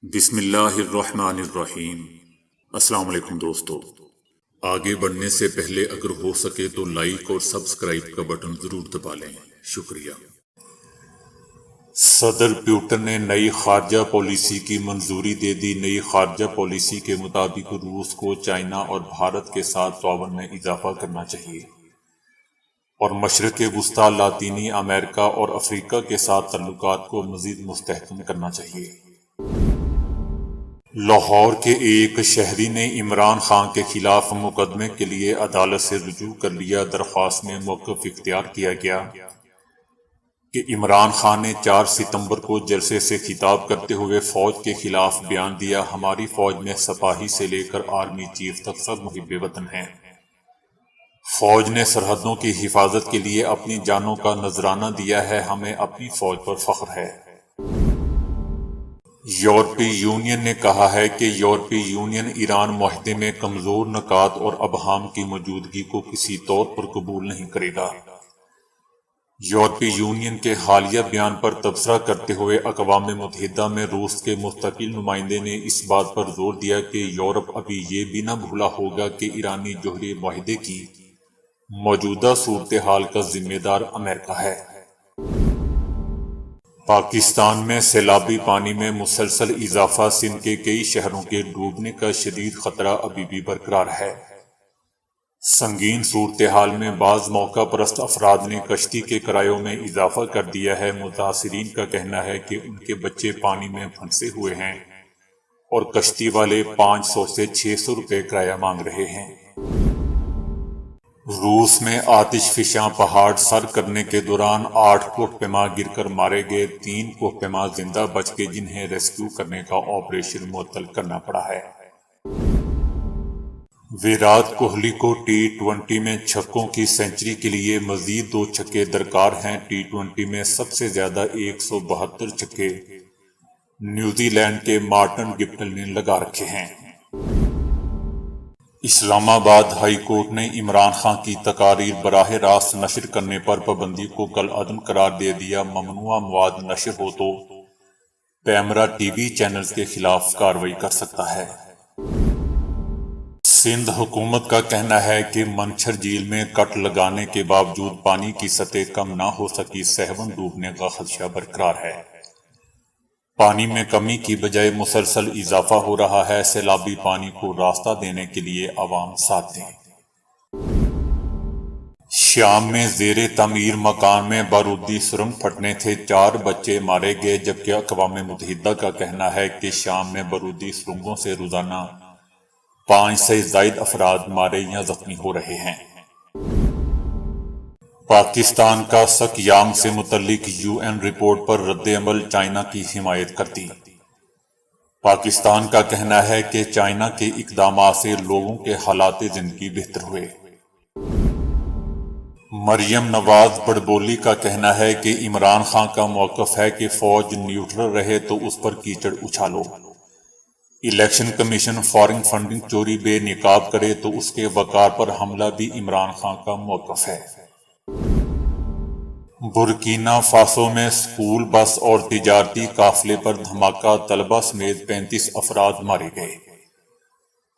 بسم اللہ الرحمن الرحیم۔ السلام علیکم دوستو، آگے بڑھنے سے پہلے اگر ہو سکے تو لائک اور سبسکرائب کا بٹن ضرور دبا لیں، شکریہ۔ صدر پیوٹن نے نئی خارجہ پالیسی کی منظوری دے دی۔ نئی خارجہ پالیسی کے مطابق روس کو چائنا اور بھارت کے ساتھ تعاون میں اضافہ کرنا چاہیے اور مشرق وسطی، لاطینی امریکہ اور افریقہ کے ساتھ تعلقات کو مزید مستحکم کرنا چاہیے۔ لاہور کے ایک شہری نے عمران خان کے خلاف مقدمے کے لیے عدالت سے رجوع کر لیا۔ درخواست میں موقف اختیار کیا گیا کہ عمران خان نے 4 ستمبر کو جلسے سے خطاب کرتے ہوئے فوج کے خلاف بیان دیا۔ ہماری فوج میں سپاہی سے لے کر آرمی چیف تک سب محب وطن ہیں۔ فوج نے سرحدوں کی حفاظت کے لیے اپنی جانوں کا نذرانہ دیا ہے۔ ہمیں اپنی فوج پر فخر ہے۔ یورپی یونین نے کہا ہے کہ یورپی یونین ایران معاہدے میں کمزور نکات اور ابہام کی موجودگی کو کسی طور پر قبول نہیں کرے گا۔ یورپی یونین کے حالیہ بیان پر تبصرہ کرتے ہوئے اقوام متحدہ میں روس کے مستقل نمائندے نے اس بات پر زور دیا کہ یورپ ابھی یہ بھی نہ بھولا ہوگا کہ ایرانی جوہری معاہدے کی موجودہ صورتحال کا ذمہ دار امریکہ ہے۔ پاکستان میں سیلابی پانی میں مسلسل اضافہ، سندھ کے کئی شہروں کے ڈوبنے کا شدید خطرہ ابھی بھی برقرار ہے۔ سنگین صورتحال میں بعض موقع پرست افراد نے کشتی کے کرایوں میں اضافہ کر دیا ہے۔ متاثرین کا کہنا ہے کہ ان کے بچے پانی میں پھنسے ہوئے ہیں اور کشتی والے 500 سے 600 روپے کرایہ مانگ رہے ہیں۔ روس میں آتش فشاں پہاڑ سر کرنے کے دوران 8 کوہ پیما گر کر مارے گئے۔ 3 کوہ پیما زندہ بچ گئے جنہیں ریسکیو کرنے کا آپریشن معطل کرنا پڑا ہے۔ ویرات کوہلی کو ٹی 20 میں چھکوں کی سنچری کے لیے مزید 2 چھکے درکار ہیں۔ ٹی 20 میں سب سے زیادہ 172 چھکے نیوزی لینڈ کے مارٹن گپٹل نے لگا رکھے ہیں۔ اسلام آباد ہائی کورٹ نے عمران خان کی تقاریر براہ راست نشر کرنے پر پابندی کو کالعدم قرار دے دیا۔ ممنوعہ مواد نشر ہو تو پیمرا ٹی وی چینلز کے خلاف کارروائی کر سکتا ہے۔ سندھ حکومت کا کہنا ہے کہ منچھر جھیل میں کٹ لگانے کے باوجود پانی کی سطح کم نہ ہو سکی، سیون ڈوبنے کا خدشہ برقرار ہے۔ پانی میں کمی کی بجائے مسلسل اضافہ ہو رہا ہے۔ سیلابی پانی کو راستہ دینے کے لیے عوام ساتھ دیں۔ شام میں زیر تعمیر مکان میں بارودی سرنگ پھٹنے سے 4 بچے مارے گئے، جبکہ اقوام متحدہ کا کہنا ہے کہ شام میں بارودی سرنگوں سے روزانہ 5 سے زائد افراد مارے یا زخمی ہو رہے ہیں۔ پاکستان کا سکیام سے متعلق UN رپورٹ پر رد عمل، چائنا کی حمایت کرتی۔ پاکستان کا کہنا ہے کہ چائنا کے اقدامات سے لوگوں کے حالات زندگی بہتر ہوئے۔ مریم نواز بڑبولی کا کہنا ہے کہ عمران خان کا موقف ہے کہ فوج نیوٹرل رہے تو اس پر کیچڑ اچھالو۔ الیکشن کمیشن فارن فنڈنگ چوری بے نقاب کرے تو اس کے وقار پر حملہ بھی عمران خان کا موقف ہے۔ برکینا فاسو میں سکول بس اور تجارتی قافلے پر دھماکہ، طلبہ سمیت 35 افراد مارے گئے۔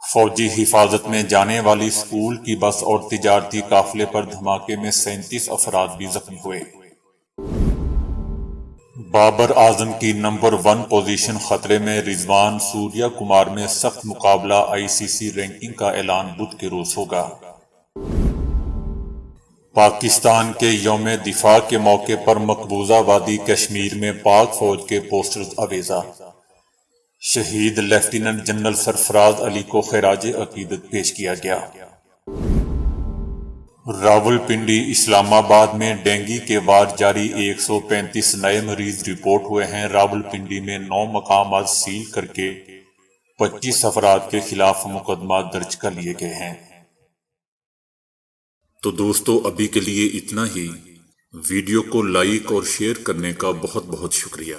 فوجی حفاظت میں جانے والی سکول کی بس اور تجارتی قافلے پر دھماکے میں 37 افراد بھی زخمی ہوئے۔ بابر اعظم کی نمبر 1 پوزیشن خطرے میں، رضوان سوریا کمار میں سخت مقابلہ۔ ICC رینکنگ کا اعلان بدھ کے روز ہوگا۔ پاکستان کے یوم دفاع کے موقع پر مقبوضہ وادی کشمیر میں پاک فوج کے پوسٹرز آویزاں۔ شہید لیفٹیننٹ جنرل سرفراز علی کو خراج عقیدت پیش کیا گیا۔ راولپنڈی، اسلام آباد میں ڈینگی کے وار جاری، 135 نئے مریض رپورٹ ہوئے ہیں۔ راولپنڈی میں 9 مقامات سیل کر کے 25 افراد کے خلاف مقدمات درج کر لیے گئے ہیں۔ تو دوستو، ابھی کے لیے اتنا ہی۔ ویڈیو کو لائک اور شیئر کرنے کا بہت بہت شکریہ۔